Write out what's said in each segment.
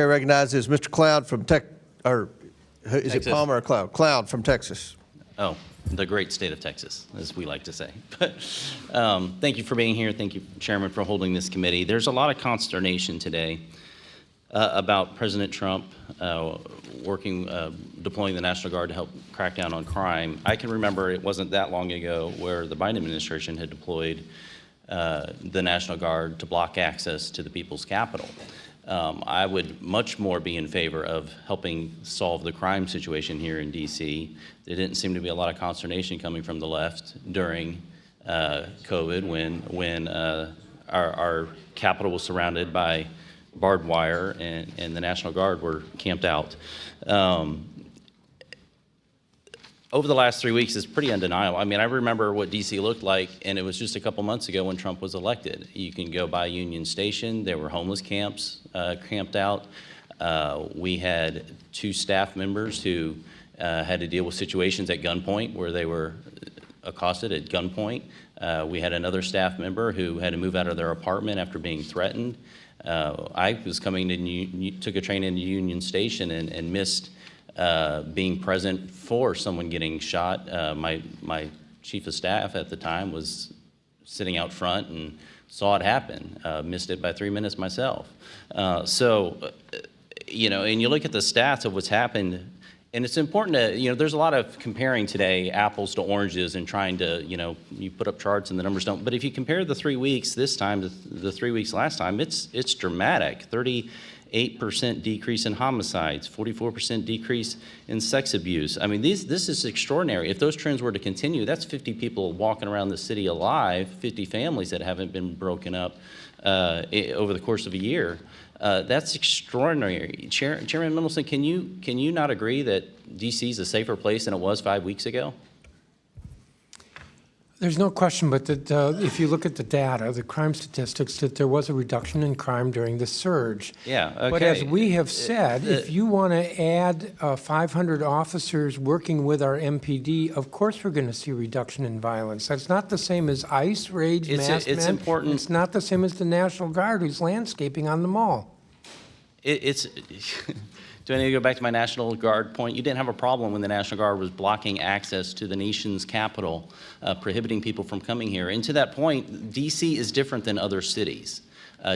Mayor recognizes Mr. Cloud from is it Texas. Palmer or Cloud? Cloud from Texas. Oh, the great state of Texas, as we like to say. But thank you for being here. Thank you, Chairman, for holding this committee. There's a lot of consternation today about President Trump deploying the National Guard to help crack down on crime. I can remember it wasn't that long ago where the Biden administration had deployed the National Guard to block access to the people's capital. I would much more be in favor of helping solve the crime situation here in D.C. There didn't seem to be a lot of consternation coming from the left during COVID when our capital was surrounded by barbed wire and the National Guard were camped out. Over the last 3 weeks, it's pretty undeniable. I mean, I remember what D.C. looked like, and it was just a couple months ago when Trump was elected. You can go by Union Station. There were homeless camps camped out. We had 2 staff members who had to deal with situations at gunpoint where they were accosted at gunpoint. We had another staff member who had to move out of their apartment after being threatened. I was took a train into Union Station and missed being present for someone getting shot. My chief of staff at the time was sitting out front and saw it happen. Missed it by 3 minutes myself. You know, and you look at the stats of what's happened, and it's important to, there's a lot of comparing today apples to oranges and trying to, you put up charts and the numbers don't. But if you compare the 3 weeks this time to the 3 weeks last time, it's dramatic. 38% decrease in homicides, 44% decrease in sex abuse. I mean, this is extraordinary. If those trends were to continue, that's 50 people walking around the city alive, 50 families that haven't been broken up over the course of a year. That's extraordinary. Chairman Mendelson, can you not agree that D.C. is a safer place than it was 5 weeks ago? There's no question, but that if you look at the data, the crime statistics, that there was a reduction in crime during the surge. Yeah, okay. But as we have said, if you want to add 500 officers working with our MPD, of course we're going to see a reduction in violence. That's not the same as ICE raids, masked men. Important. It's not the same as the National Guard who's landscaping on the mall. Do I need to go back to my National Guard point? You didn't have a problem when the National Guard was blocking access to the nation's capital, prohibiting people from coming here. And to that point, D.C. is different than other cities.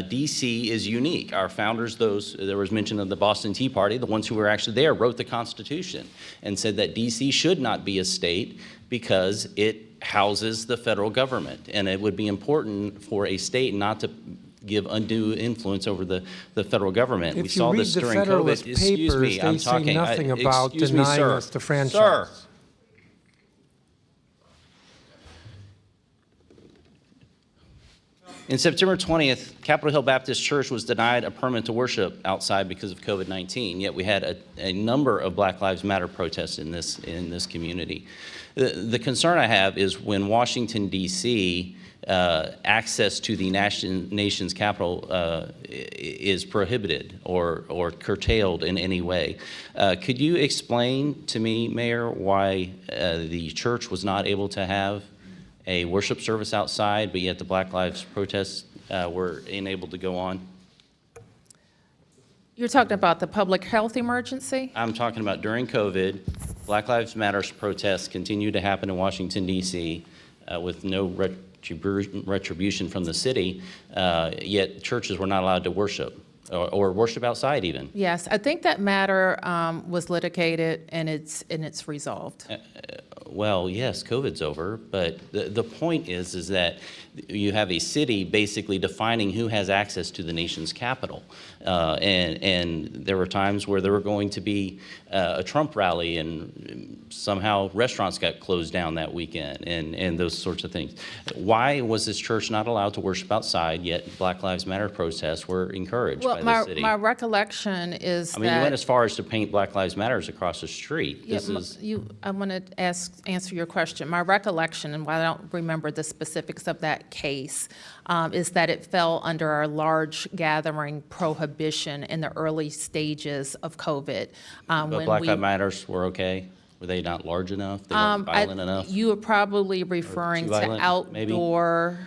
D.C. is unique. Our founders, there was mention of the Boston Tea Party, the ones who were actually there, wrote the Constitution and said that D.C. should not be a state because it houses the federal government. And it would be important for a state not to give undue influence over the federal government. If you read the Federalist Papers, they say nothing about denying us the franchise. Sir. In September 20th, Capitol Hill Baptist Church was denied a permit to worship outside because of COVID-19, yet we had a number of Black Lives Matter protests in this community. The concern I have is when Washington, D.C., access to the nation's capital is prohibited or curtailed in any way. Could you explain to me, Mayor, why the church was not able to have a worship service outside, but yet the Black Lives protests were enabled to go on? You're talking about the public health emergency? I'm talking about during COVID, Black Lives Matter protests continue to happen in Washington, D.C. With no retribution from the city, yet churches were not allowed to worship or worship outside even. Yes, I think that matter was litigated and it's resolved. Well, yes, COVID's over, but the point is that you have a city basically defining who has access to the nation's capital. And there were times where there were going to be a Trump rally and somehow restaurants got closed down that weekend and those sorts of things. Why was this church not allowed to worship outside, yet Black Lives Matter protests were encouraged by the city? My recollection is that... I mean, you went as far as to paint Black Lives Matters across the street. I want to answer your question. My recollection, and while I don't remember the specifics of that case, is that it fell under our large gathering prohibition in the early stages of COVID. But Black Lives Matters were okay? Were they not large enough? They weren't violent enough? You are probably referring too to violent, maybe? outdoor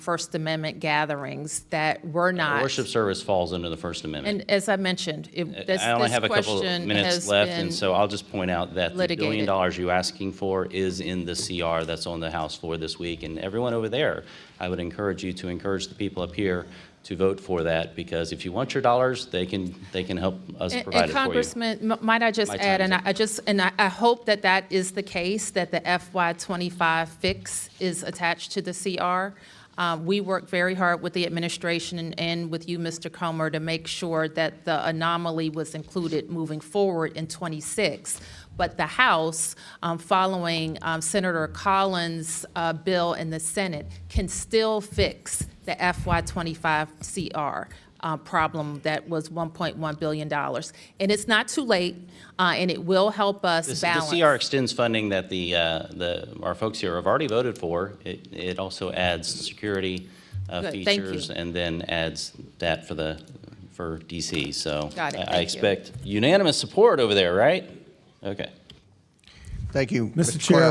First Amendment gatherings that were not. Worship service falls under the First Amendment. And as I mentioned, this I only have a couple of question minutes has left, been and so I'll just point out that the $1 billion litigated. you're asking for is in the CR that's on the House floor this week. And everyone over there, I would encourage you to encourage the people up here to vote for that, because if you want your dollars, they can help us And provide it for you. Congressman, might I just My add, time and is I hope that that is the case, that the FY25 fix is attached to the CR. We worked very hard with the administration and with you, Mr. Comer, to make sure that the anomaly was included moving forward in '26. But the House, following Senator Collins' bill in the Senate, can still fix the FY25 CR problem that was $1.1 billion. And it's not too late, and it will help us balance. The CR extends funding that our folks here have already voted for. It also adds security Good, thank you. features, and then adds that for DC. So Got it, I thank you. expect unanimous support over there, right? Okay. Thank you, Mr. Mr. Chair, Cloud.